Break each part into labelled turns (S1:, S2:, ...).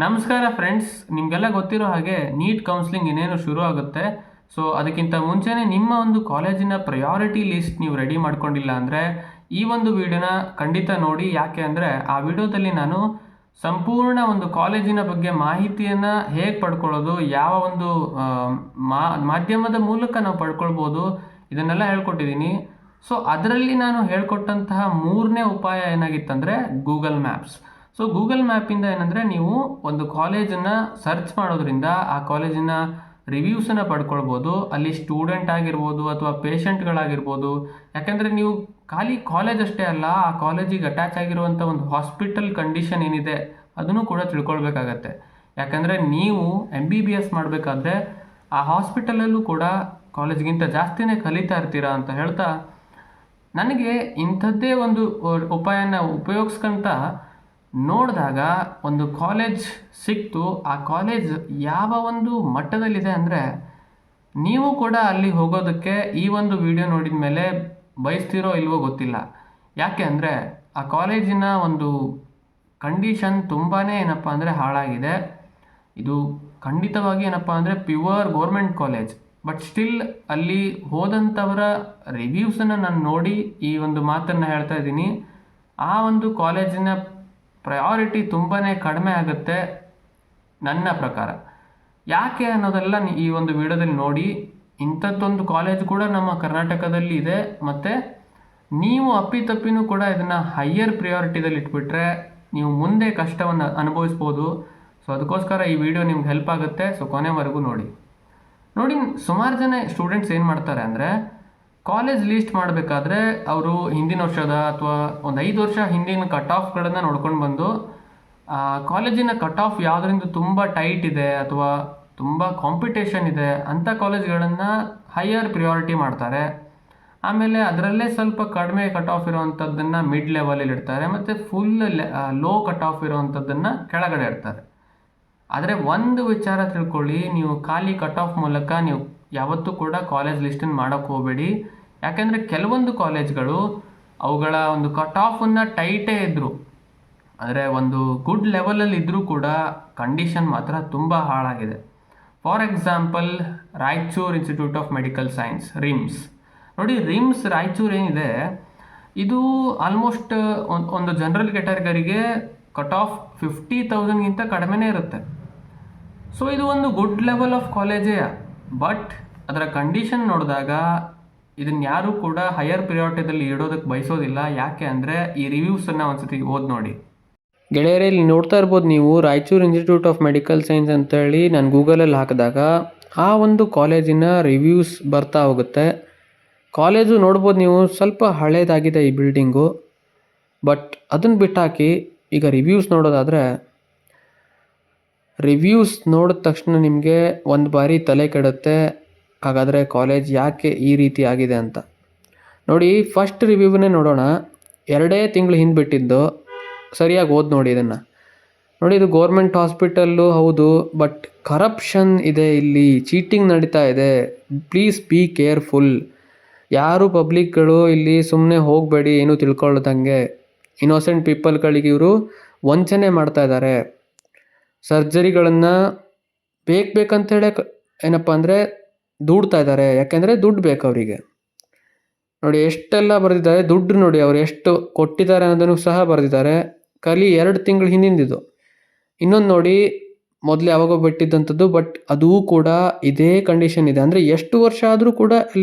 S1: ನಮಸ್ಕಾರ ಫ್ರೆಂಡ್ಸ್, ನಿಮಗೆಲ್ಲ ಗೊತ್ತಿರೋ ಹಾಗೆ ನೀಟ್ ಕೌನ್ಸಿಲಿಂಗ್ ಇನ್ನೇನು ಶುರು ಆಗುತ್ತೆ. ಸೊ ಅದಕ್ಕಿಂತ ಮುಂಚೆನೇ ನಿಮ್ಮ ಒಂದು ಕಾಲೇಜಿನ ಪ್ರಯಾರಿಟಿ ಲಿಸ್ಟ್ ನೀವು ರೆಡಿ ಮಾಡ್ಕೊಂಡಿಲ್ಲ ಅಂದರೆ ಈ ಒಂದು ವಿಡಿಯೋನ ಖಂಡಿತ ನೋಡಿ. ಯಾಕೆ ಅಂದರೆ ಆ ವಿಡಿಯೋದಲ್ಲಿ ನಾನು ಸಂಪೂರ್ಣ ಒಂದು ಕಾಲೇಜಿನ ಬಗ್ಗೆ ಮಾಹಿತಿಯನ್ನು ಹೇಗೆ ಪಡ್ಕೊಳ್ಳೋದು, ಯಾವ ಒಂದು ಮಾಧ್ಯಮದ ಮೂಲಕ ನಾವು ಪಡ್ಕೊಳ್ಬೋದು, ಇದನ್ನೆಲ್ಲ ಹೇಳ್ಕೊಟ್ಟಿದ್ದೀನಿ. ಸೊ ಅದರಲ್ಲಿ ನಾನು ಹೇಳ್ಕೊಟ್ಟಂತಹ ಮೂರನೇ ಉಪಾಯ ಏನಾಗಿತ್ತಂದರೆ ಗೂಗಲ್ ಮ್ಯಾಪ್ಸ್. ಸೊ ಗೂಗಲ್ ಮ್ಯಾಪಿಂದ ಏನಂದರೆ ನೀವು ಒಂದು ಕಾಲೇಜನ್ನು ಸರ್ಚ್ ಮಾಡೋದ್ರಿಂದ ಆ ಕಾಲೇಜಿನ ರಿವ್ಯೂಸನ್ನು ಪಡ್ಕೊಳ್ಬೋದು. ಅಲ್ಲಿ ಸ್ಟೂಡೆಂಟ್ ಆಗಿರ್ಬೋದು ಅಥವಾ ಪೇಷಂಟ್ಗಳಾಗಿರ್ಬೋದು. ಯಾಕೆಂದರೆ ನೀವು ಖಾಲಿ ಕಾಲೇಜ್ ಅಷ್ಟೇ ಅಲ್ಲ, ಆ ಕಾಲೇಜಿಗೆ ಅಟ್ಯಾಚ್ ಆಗಿರುವಂಥ ಒಂದು ಹಾಸ್ಪಿಟಲ್ ಕಂಡೀಷನ್ ಏನಿದೆ ಅದನ್ನು ಕೂಡ ತಿಳ್ಕೊಳ್ಬೇಕಾಗತ್ತೆ. ಯಾಕಂದರೆ ನೀವು MBBS ಮಾಡಬೇಕಾದ್ರೆ ಆ ಹಾಸ್ಪಿಟಲಲ್ಲೂ ಕೂಡ ಕಾಲೇಜ್ಗಿಂತ ಜಾಸ್ತಿನೇ ಕಲಿತಾ ಇರ್ತೀರಾ ಅಂತ ಹೇಳ್ತಾ, ನನಗೆ ಇಂಥದ್ದೇ ಒಂದು ಉಪಾಯನ ಉಪಯೋಗಿಸ್ಕೊಂತ ನೋಡಿದಾಗ ಒಂದು ಕಾಲೇಜ್ ಸಿಕ್ತು. ಆ ಕಾಲೇಜ್ ಯಾವ ಒಂದು ಮಟ್ಟದಲ್ಲಿದೆ ಅಂದರೆ ನೀವು ಕೂಡ ಅಲ್ಲಿ ಹೋಗೋದಕ್ಕೆ ಈ ಒಂದು ವಿಡಿಯೋ ನೋಡಿದ ಮೇಲೆ ಬಯಸ್ತಿರೋ ಇಲ್ವೋ ಗೊತ್ತಿಲ್ಲ. ಯಾಕೆ ಅಂದರೆ ಆ ಕಾಲೇಜಿನ ಒಂದು ಕಂಡೀಷನ್ ತುಂಬಾ ಏನಪ್ಪ ಅಂದರೆ ಹಾಳಾಗಿದೆ. ಇದು ಖಂಡಿತವಾಗಿ ಏನಪ್ಪ ಅಂದರೆ pure government college. But still ಅಲ್ಲಿ ಹೋದಂಥವರ ರಿವ್ಯೂಸನ್ನು ನಾನು ನೋಡಿ ಈ ಒಂದು ಮಾತನ್ನು ಹೇಳ್ತಾ ಇದ್ದೀನಿ. ಆ ಒಂದು ಕಾಲೇಜಿನ ಪ್ರಯಾರಿಟಿ ತುಂಬಾ ಕಡಿಮೆ ಆಗುತ್ತೆ ನನ್ನ ಪ್ರಕಾರ. ಯಾಕೆ ಅನ್ನೋದೆಲ್ಲ ಈ ಒಂದು ವಿಡಿಯೋದಲ್ಲಿ ನೋಡಿ. ಇಂಥದ್ದೊಂದು ಕಾಲೇಜ್ ಕೂಡ ನಮ್ಮ ಕರ್ನಾಟಕದಲ್ಲಿ ಇದೆ. ಮತ್ತು ನೀವು ಅಪ್ಪಿತಪ್ಪಿನೂ ಕೂಡ ಇದನ್ನು ಹೈಯರ್ ಪ್ರಿಯಾರಿಟಿದಲ್ಲಿ ಇಟ್ಬಿಟ್ರೆ ನೀವು ಮುಂದೆ ಕಷ್ಟವನ್ನು ಅನುಭವಿಸ್ಬೋದು. ಸೊ ಅದಕ್ಕೋಸ್ಕರ ಈ ವಿಡಿಯೋ ನಿಮ್ಗೆ ಹೆಲ್ಪ್ ಆಗುತ್ತೆ. ಸೊ ಕೊನೆವರೆಗೂ ನೋಡಿ. ಸುಮಾರು ಜನ ಸ್ಟೂಡೆಂಟ್ಸ್ ಏನು ಮಾಡ್ತಾರೆ ಅಂದರೆ ಕಾಲೇಜ್ ಲೀಸ್ಟ್ ಮಾಡಬೇಕಾದ್ರೆ ಅವರು ಹಿಂದಿನ ವರ್ಷದ ಅಥವಾ ಒಂದು 5 ವರ್ಷ ಹಿಂದಿನ ಕಟ್ ಆಫ್ಗಳನ್ನು ನೋಡ್ಕೊಂಡು ಬಂದು ಕಾಲೇಜಿನ ಕಟ್ ಆಫ್ ಯಾವುದರಿಂದ ತುಂಬ ಟೈಟ್ ಇದೆ ಅಥವಾ ತುಂಬ ಕಾಂಪಿಟೇಷನ್ ಇದೆ ಅಂಥ ಕಾಲೇಜ್ಗಳನ್ನು ಹೈಯರ್ ಪ್ರಿಯಾರಿಟಿ ಮಾಡ್ತಾರೆ. ಆಮೇಲೆ ಅದರಲ್ಲೇ ಸ್ವಲ್ಪ ಕಡಿಮೆ ಕಟ್ ಆಫ್ ಇರೋವಂಥದ್ದನ್ನು ಮಿಡ್ ಲೆವೆಲಲ್ಲಿ ಇಡ್ತಾರೆ ಮತ್ತು ಫುಲ್ ಲೋ ಕಟ್ ಆಫ್ ಇರೋವಂಥದ್ದನ್ನು ಕೆಳಗಡೆ ಇಡ್ತಾರೆ. ಆದರೆ ಒಂದು ವಿಚಾರ ತಿಳ್ಕೊಳ್ಳಿ, ನೀವು ಖಾಲಿ ಕಟ್ ಆಫ್ ಮೂಲಕ ನೀವು ಯಾವತ್ತೂ ಕೂಡ ಕಾಲೇಜ್ ಲಿಸ್ಟನ್ನು ಮಾಡೋಕ್ಕೆ ಹೋಗಬೇಡಿ. ಯಾಕೆಂದರೆ ಕೆಲವೊಂದು ಕಾಲೇಜ್ಗಳು ಅವುಗಳ ಒಂದು ಕಟ್ ಆಫನ್ನು ಟೈಟೇ ಇದ್ದರು, ಆದರೆ ಒಂದು ಗುಡ್ ಲೆವೆಲಲ್ಲಿ ಇದ್ದರೂ ಕೂಡ ಕಂಡೀಷನ್ ಮಾತ್ರ ತುಂಬ ಹಾಳಾಗಿದೆ. For example Raichur institute of medical science, RIMS. ನೋಡಿ, ರಿಮ್ಸ್ ರಾಯಚೂರು ಏನಿದೆ ಇದು ಆಲ್ಮೋಸ್ಟ್ ಒಂದು ಜನರಲ್ ಕ್ಯಾಟಗರಿಗೆ ಕಟ್ ಆಫ್ 50,000ಗಿಂತ ಕಡಿಮೆನೇ ಇರುತ್ತೆ. ಸೊ ಇದು ಒಂದು ಗುಡ್ ಲೆವೆಲ್ ಆಫ್ ಕಾಲೇಜೇ. ಬಟ್ ಅದರ ಕಂಡೀಷನ್ ನೋಡಿದಾಗ ಇದನ್ನು ಯಾರೂ ಕೂಡ ಹೈಯರ್ ಪ್ರಿಯಾರಿಟಿದಲ್ಲಿ ಇಡೋದಕ್ಕೆ ಬಯಸೋದಿಲ್ಲ. ಯಾಕೆ ಅಂದರೆ ಈ ರಿವ್ಯೂಸನ್ನು ಒಂದ್ಸತಿ ಓದಿ ನೋಡಿ. ಗೆಳೆಯರೇ, ಇಲ್ಲಿ ನೋಡ್ತಾ ಇರ್ಬೋದು ನೀವು, Raichur institute of medical science ಅಂತೇಳಿ ನಾನು ಗೂಗಲಲ್ಲಿ ಹಾಕಿದಾಗ ಆ ಒಂದು ಕಾಲೇಜಿನ ರಿವ್ಯೂಸ್ ಬರ್ತಾ ಹೋಗುತ್ತೆ. ಕಾಲೇಜು ನೋಡ್ಬೋದು ನೀವು, ಸ್ವಲ್ಪ ಹಳೇದಾಗಿದೆ ಈ ಬಿಲ್ಡಿಂಗು. ಬಟ್ ಅದನ್ನು ಬಿಟ್ಟಾಕಿ ಈಗ ರಿವ್ಯೂಸ್ ನೋಡೋದಾದರೆ, ರಿವ್ಯೂಸ್ ನೋಡಿದ ತಕ್ಷಣ ನಿಮಗೆ ಒಂದು ಬಾರಿ ತಲೆ ಕೆಡುತ್ತೆ, ಹಾಗಾದರೆ ಕಾಲೇಜ್ ಯಾಕೆ ಈ ರೀತಿ ಆಗಿದೆ ಅಂತ. ನೋಡಿ, ಫಸ್ಟ್ ರಿವ್ಯೂವನ್ನೇ ನೋಡೋಣ. 2 ತಿಂಗಳು ಹಿಂದೆ ಬಿಟ್ಟಿದ್ದು, ಸರಿಯಾಗಿ ಓದಿ ನೋಡಿ ಇದನ್ನು. ನೋಡಿ, ಇದು ಗೋರ್ಮೆಂಟ್ ಹಾಸ್ಪಿಟಲ್ಲು ಹೌದು, ಬಟ್ ಕರಪ್ಷನ್ ಇದೆ, ಇಲ್ಲಿ ಚೀಟಿಂಗ್ ನಡೀತಾ ಇದೆ, ಪ್ಲೀಸ್ ಬಿ ಕೇರ್ಫುಲ್. ಯಾರು ಪಬ್ಲಿಕ್ಗಳು ಇಲ್ಲಿ ಸುಮ್ಮನೆ ಹೋಗಬೇಡಿ ಏನೂ ತಿಳ್ಕೊಳ್ಳೋದಂಗೆ. ಇನ್ನೋಸೆಂಟ್ ಪೀಪಲ್ಗಳಿಗೆ ಇವರು ವಂಚನೆ ಮಾಡ್ತಾ ಇದ್ದಾರೆ. ಸರ್ಜರಿಗಳನ್ನು ಬೇಕಂತೇಳಿ ಏನಪ್ಪ ಅಂದರೆ ದುಡ್ತಾ ಇದ್ದಾರೆ, ಯಾಕೆಂದರೆ ದುಡ್ಡು ಬೇಕು ಅವರಿಗೆ. ನೋಡಿ ಎಷ್ಟೆಲ್ಲ ಬರೆದಿದ್ದಾರೆ, ದುಡ್ಡು ನೋಡಿ ಅವರು ಎಷ್ಟು ಕೊಟ್ಟಿದ್ದಾರೆ ಅನ್ನೋದನ್ನು ಸಹ ಬರೆದಿದ್ದಾರೆ. ಖಾಲಿ 2 ತಿಂಗಳು ಹಿಂದಿಂದಿದ್ದು. ಇನ್ನೊಂದು ನೋಡಿ, ಮೊದಲು ಯಾವಾಗೋ ಬಿಟ್ಟಿದ್ದಂಥದ್ದು, ಬಟ್ ಅದೂ ಕೂಡ ಇದೇ ಕಂಡೀಷನ್ ಇದೆ. ಅಂದರೆ ಎಷ್ಟು ವರ್ಷ ಆದರೂ ಕೂಡ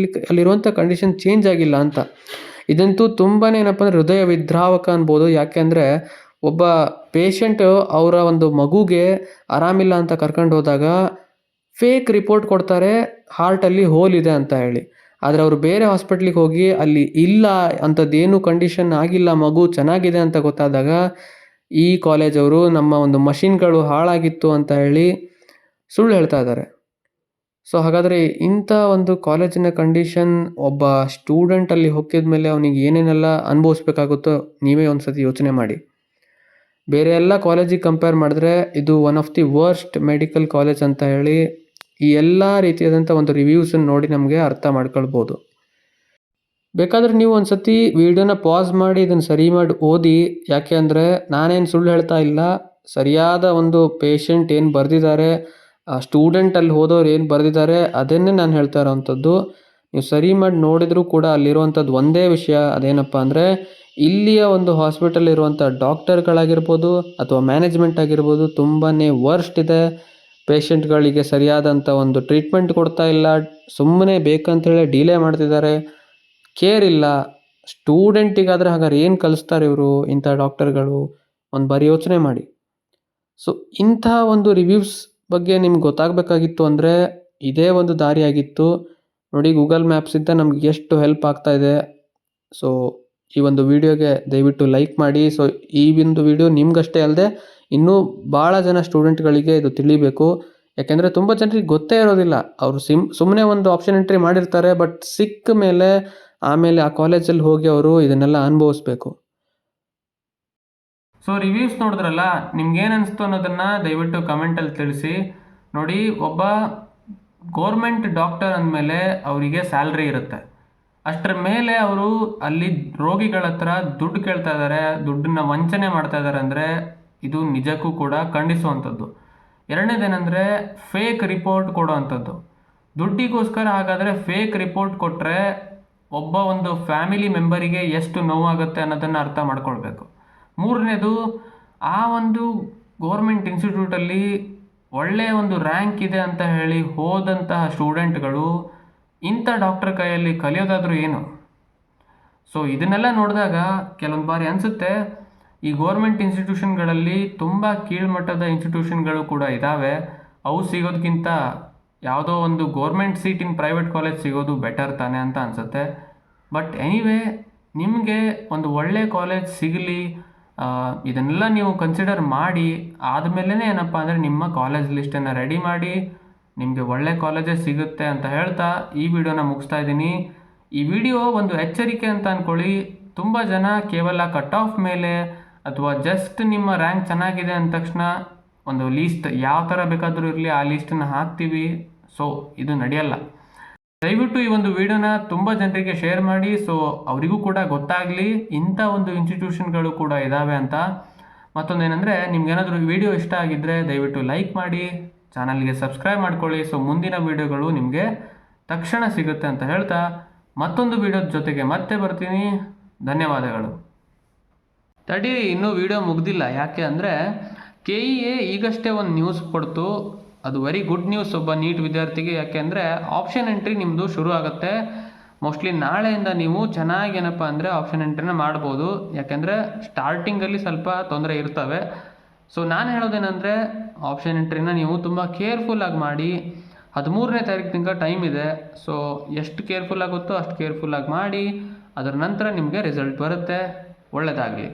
S1: ಅಲ್ಲಿರುವಂಥ ಕಂಡೀಷನ್ ಚೇಂಜ್ ಆಗಿಲ್ಲ ಅಂತ. ಇದಂತೂ ತುಂಬಾ ಏನಪ್ಪ ಅಂದರೆ ಹೃದಯ ವಿದ್ರಾವಕ ಅನ್ಬೋದು. ಯಾಕೆಂದರೆ ಒಬ್ಬ ಪೇಷಂಟು ಅವರ ಒಂದು ಮಗುಗೆ ಆರಾಮಿಲ್ಲ ಅಂತ ಕರ್ಕೊಂಡು ಹೋದಾಗ ಫೇಕ್ ರಿಪೋರ್ಟ್ ಕೊಡ್ತಾರೆ, ಹಾರ್ಟಲ್ಲಿ ಹೋಲ್ ಇದೆ ಅಂತ ಹೇಳಿ. ಆದರೆ ಅವರು ಬೇರೆ ಹಾಸ್ಪಿಟ್ಲಿಗೆ ಹೋಗಿ ಅಲ್ಲಿ ಇಲ್ಲ ಅಂಥದ್ದೇನು ಕಂಡೀಷನ್ ಆಗಿಲ್ಲ, ಮಗು ಚೆನ್ನಾಗಿದೆ ಅಂತ ಗೊತ್ತಾದಾಗ ಈ ಕಾಲೇಜವರು ನಮ್ಮ ಒಂದು ಮಷಿನ್ಗಳು ಹಾಳಾಗಿತ್ತು ಅಂತ ಹೇಳಿ ಸುಳ್ಳು ಹೇಳ್ತಾ ಇದ್ದಾರೆ. ಸೊ ಹಾಗಾದರೆ ಇಂಥ ಒಂದು ಕಾಲೇಜಿನ ಕಂಡೀಷನ್ ಒಬ್ಬ ಸ್ಟೂಡೆಂಟಲ್ಲಿ ಹೊಕ್ಕಿದ ಮೇಲೆ ಅವನಿಗೆ ಏನೇನೆಲ್ಲ ಅನುಭವಿಸ್ಬೇಕಾಗುತ್ತೋ ನೀವೇ ಒಂದು ಸತಿ ಯೋಚನೆ ಮಾಡಿ. ಬೇರೆ ಎಲ್ಲ ಕಾಲೇಜಿಗೆ ಕಂಪೇರ್ ಮಾಡಿದ್ರೆ ಇದು one of the worst medical college ಅಂತ ಹೇಳಿ ಈ ಎಲ್ಲ ರೀತಿಯಾದಂಥ ಒಂದು ರಿವ್ಯೂಸನ್ನು ನೋಡಿ ನಮಗೆ ಅರ್ಥ ಮಾಡ್ಕೊಳ್ಬೋದು. ಬೇಕಾದರೆ ನೀವು ಒಂದು ಸತಿ ವಿಡಿಯೋನ ಪಾಸ್ ಮಾಡಿ ಇದನ್ನು ಸರಿ ಮಾಡಿ ಓದಿ. ಯಾಕೆ ಅಂದರೆ ನಾನೇನು ಸುಳ್ಳು ಹೇಳ್ತಾ ಇಲ್ಲ, ಸರಿಯಾದ ಒಂದು ಪೇಷಂಟ್ ಏನು ಬರೆದಿದ್ದಾರೆ, ಸ್ಟೂಡೆಂಟ್ ಅಲ್ಲಿ ಹೋದವ್ರು ಏನು ಬರೆದಿದ್ದಾರೆ ಅದನ್ನೇ ನಾನು ಹೇಳ್ತಾ ಇರೋವಂಥದ್ದು. ನೀವು ಸರಿ ಮಾಡಿ ನೋಡಿದರೂ ಕೂಡ ಅಲ್ಲಿರುವಂಥದ್ದು ಒಂದೇ ವಿಷಯ, ಅದೇನಪ್ಪ ಅಂದರೆ ಇಲ್ಲಿಯ ಒಂದು ಹಾಸ್ಪಿಟಲ್ ಇರುವಂಥ ಡಾಕ್ಟರ್ಗಳಾಗಿರ್ಬೋದು ಅಥವಾ ಮ್ಯಾನೇಜ್ಮೆಂಟ್ ಆಗಿರ್ಬೋದು ತುಂಬಾ ವರ್ಸ್ಟ್ ಇದೆ. ಪೇಷಂಟ್ಗಳಿಗೆ ಸರಿಯಾದಂಥ ಒಂದು ಟ್ರೀಟ್ಮೆಂಟ್ ಕೊಡ್ತಾ ಇಲ್ಲ, ಸುಮ್ಮನೆ ಬೇಕಂತೇಳಿ ಡಿಲೇ ಮಾಡ್ತಿದ್ದಾರೆ, ಕೇರ್ ಇಲ್ಲ. ಸ್ಟೂಡೆಂಟಿಗಾದರೆ ಹಾಗಾದ್ರೆ ಏನು ಕಲಿಸ್ತಾರೆ ಇವರು ಇಂಥ ಡಾಕ್ಟರ್ಗಳು, ಒಂದು ಬಾರಿ ಯೋಚನೆ ಮಾಡಿ. ಸೊ ಇಂಥ ಒಂದು ರಿವ್ಯೂಸ್ ಬಗ್ಗೆ ನಿಮ್ಗೆ ಗೊತ್ತಾಗಬೇಕಾಗಿತ್ತು ಅಂದರೆ ಇದೇ ಒಂದು ದಾರಿಯಾಗಿತ್ತು. ನೋಡಿ, ಗೂಗಲ್ ಮ್ಯಾಪ್ಸಿಂದ ನಮ್ಗೆ ಎಷ್ಟು ಹೆಲ್ಪ್ ಆಗ್ತಾ ಇದೆ. ಸೊ ಈ ಒಂದು ವಿಡಿಯೋಗೆ ದಯವಿಟ್ಟು ಲೈಕ್ ಮಾಡಿ. ಸೊ ಈ ಒಂದು ವಿಡಿಯೋ ನಿಮ್ಗಷ್ಟೇ ಅಲ್ಲದೆ ಇನ್ನೂ ಭಾಳ ಜನ ಸ್ಟೂಡೆಂಟ್ಗಳಿಗೆ ಇದು ತಿಳಿಬೇಕು. ಯಾಕೆಂದರೆ ತುಂಬ ಜನರಿಗೆ ಗೊತ್ತೇ ಇರೋದಿಲ್ಲ. ಅವರು ಸುಮ್ಮನೆ ಒಂದು ಆಪ್ಷನ್ ಎಂಟ್ರಿ ಮಾಡಿರ್ತಾರೆ, ಬಟ್ ಸಿಕ್ಕ ಮೇಲೆ ಆಮೇಲೆ ಆ ಕಾಲೇಜಲ್ಲಿ ಹೋಗಿ ಅವರು ಇದನ್ನೆಲ್ಲ ಅನುಭವಿಸ್ಬೇಕು. ಸೊ ರಿವ್ಯೂಸ್ ನೋಡಿದ್ರಲ್ಲ, ನಿಮ್ಗೇನು ಅನಿಸ್ತು ಅನ್ನೋದನ್ನು ದಯವಿಟ್ಟು ಕಮೆಂಟಲ್ಲಿ ತಿಳಿಸಿ. ನೋಡಿ, ಒಬ್ಬ ಗೋರ್ಮೆಂಟ್ ಡಾಕ್ಟರ್ ಅಂದಮೇಲೆ ಅವರಿಗೆ ಸ್ಯಾಲ್ರಿ ಇರುತ್ತೆ. ಅಷ್ಟರ ಮೇಲೆ ಅವರು ಅಲ್ಲಿ ರೋಗಿಗಳ ಹತ್ರ ದುಡ್ಡು ಕೇಳ್ತಾ ಇದ್ದಾರೆ, ದುಡ್ಡನ್ನ ವಂಚನೆ ಮಾಡ್ತಾ ಇದ್ದಾರೆ ಅಂದರೆ ಇದು ನಿಜಕ್ಕೂ ಕೂಡ ಖಂಡಿಸುವಂಥದ್ದು. ಎರಡನೇದೇನೆಂದರೆ ಫೇಕ್ ರಿಪೋರ್ಟ್ ಕೊಡೋವಂಥದ್ದು. ದುಡ್ಡಿಗೋಸ್ಕರ ಹಾಗಾದರೆ ಫೇಕ್ ರಿಪೋರ್ಟ್ ಕೊಟ್ಟರೆ ಒಬ್ಬ ಒಂದು ಫ್ಯಾಮಿಲಿ ಮೆಂಬರಿಗೆ ಎಷ್ಟು ನೋವಾಗುತ್ತೆ ಅನ್ನೋದನ್ನು ಅರ್ಥ ಮಾಡ್ಕೊಳ್ಬೇಕು. ಮೂರನೇದು, ಆ ಒಂದು ಗೋರ್ಮೆಂಟ್ ಇನ್ಸ್ಟಿಟ್ಯೂಟಲ್ಲಿ ಒಳ್ಳೆಯ ಒಂದು ರ್ಯಾಂಕ್ ಇದೆ ಅಂತ ಹೇಳಿ ಹೋದಂತಹ ಸ್ಟೂಡೆಂಟ್ಗಳು ಇಂಥ ಡಾಕ್ಟರ್ ಕೈಯಲ್ಲಿ ಕಲಿಯೋದಾದರೂ ಏನು? ಸೊ ಇದನ್ನೆಲ್ಲ ನೋಡಿದಾಗ ಕೆಲವೊಂದು ಬಾರಿ ಅನಿಸುತ್ತೆ, ಈ ಗೋರ್ಮೆಂಟ್ ಇನ್ಸ್ಟಿಟ್ಯೂಷನ್ಗಳಲ್ಲಿ ತುಂಬ ಕೀಳ್ಮಟ್ಟದ ಇನ್ಸ್ಟಿಟ್ಯೂಷನ್ಗಳು ಕೂಡ ಇದ್ದಾವೆ. ಅವು ಸಿಗೋದಕ್ಕಿಂತ ಯಾವುದೋ ಒಂದು government seat in private college ಸಿಗೋದು ಬೆಟರ್ ತಾನೆ ಅಂತ ಅನಿಸುತ್ತೆ. ಬಟ್ ಎನಿವೇ, ನಿಮಗೆ ಒಂದು ಒಳ್ಳೆ ಕಾಲೇಜ್ ಸಿಗಲಿ, ಇದನ್ನೆಲ್ಲ ನೀವು ಕನ್ಸಿಡರ್ ಮಾಡಿ ಆದಮೇಲೆ ಏನಪ್ಪ ಅಂದರೆ ನಿಮ್ಮ ಕಾಲೇಜ್ ಲಿಸ್ಟನ್ನು ರೆಡಿ ಮಾಡಿ, ನಿಮಗೆ ಒಳ್ಳೆ ಕಾಲೇಜೇ ಸಿಗುತ್ತೆ ಅಂತ ಹೇಳ್ತಾ ಈ ವಿಡಿಯೋನ ಮುಗಿಸ್ತಾ ಇದ್ದೀನಿ. ಈ ವಿಡಿಯೋ ಒಂದು ಎಚ್ಚರಿಕೆ ಅಂತ ಅಂದ್ಕೊಳ್ಳಿ. ತುಂಬ ಜನ ಕೇವಲ ಕಟ್ ಆಫ್ ಮೇಲೆ ಅಥವಾ ಜಸ್ಟ್ ನಿಮ್ಮ ರ್ಯಾಂಕ್ ಚೆನ್ನಾಗಿದೆ ಅಂದ ತಕ್ಷಣ ಒಂದು ಲೀಸ್ಟ್ ಯಾವ ಥರ ಬೇಕಾದರೂ ಇರಲಿ ಆ ಲೀಸ್ಟನ್ನು ಹಾಕ್ತೀವಿ. ಸೊ ಇದು ನಡೆಯಲ್ಲ. ದಯವಿಟ್ಟು ಈ ಒಂದು ವಿಡಿಯೋನ ತುಂಬ ಜನರಿಗೆ ಶೇರ್ ಮಾಡಿ, ಸೊ ಅವರಿಗೂ ಕೂಡ ಗೊತ್ತಾಗಲಿ ಇಂಥ ಒಂದು ಇನ್ಸ್ಟಿಟ್ಯೂಷನ್ಗಳು ಕೂಡ ಇದ್ದಾವೆ ಅಂತ. ಮತ್ತೊಂದೇನೆಂದರೆ, ನಿಮ್ಗೇನಾದರೂ ವಿಡಿಯೋ ಇಷ್ಟ ಆಗಿದ್ದರೆ ದಯವಿಟ್ಟು ಲೈಕ್ ಮಾಡಿ, ಚಾನಲ್ಗೆ ಸಬ್ಸ್ಕ್ರೈಬ್ ಮಾಡ್ಕೊಳ್ಳಿ. ಸೊ ಮುಂದಿನ ವಿಡಿಯೋಗಳು ನಿಮಗೆ ತಕ್ಷಣ ಸಿಗುತ್ತೆ ಅಂತ ಹೇಳ್ತಾ ಮತ್ತೊಂದು ವಿಡಿಯೋದ ಜೊತೆಗೆ ಮತ್ತೆ ಬರ್ತೀನಿ. ಧನ್ಯವಾದಗಳು. ತಡೀರಿ, ಇನ್ನೂ ವಿಡಿಯೋ ಮುಗ್ದಿಲ್ಲ. ಯಾಕೆ ಅಂದರೆ KEA ಈಗಷ್ಟೇ ಒಂದು ನ್ಯೂಸ್ ಕೊಡ್ತು. ಅದು ವೆರಿ ಗುಡ್ ನ್ಯೂಸ್ ಒಬ್ಬ ನೀಟ್ ವಿದ್ಯಾರ್ಥಿಗೆ. ಯಾಕೆಂದರೆ ಆಪ್ಷನ್ ಎಂಟ್ರಿ ನಿಮ್ಮದು ಶುರು ಆಗುತ್ತೆ. ಮೋಸ್ಟ್ಲಿ ನಾಳೆಯಿಂದ ನೀವು ಚೆನ್ನಾಗಿ ಏನಪ್ಪ ಅಂದರೆ ಆಪ್ಷನ್ ಎಂಟ್ರಿನ ಮಾಡ್ಬೋದು. ಯಾಕೆಂದರೆ ಸ್ಟಾರ್ಟಿಂಗಲ್ಲಿ ಸ್ವಲ್ಪ ತೊಂದರೆ ಇರ್ತವೆ. ಸೊ ನಾನು ಹೇಳೋದೇನೆಂದರೆ ಆಪ್ಷನ್ ಎಂಟ್ರಿನ ನೀವು ತುಂಬ ಕೇರ್ಫುಲ್ಲಾಗಿ ಮಾಡಿ. 13ನೇ ತಾರೀಕು ತನಕ ಟೈಮ್ ಇದೆ. ಸೊ ಎಷ್ಟು ಕೇರ್ಫುಲ್ ಆಗುತ್ತೋ ಅಷ್ಟು ಕೇರ್ಫುಲ್ಲಾಗಿ ಮಾಡಿ, ಅದರ ನಂತರ ನಿಮಗೆ ರಿಸಲ್ಟ್ ಬರುತ್ತೆ. ಒಳ್ಳೆಯದಾಗಲಿ.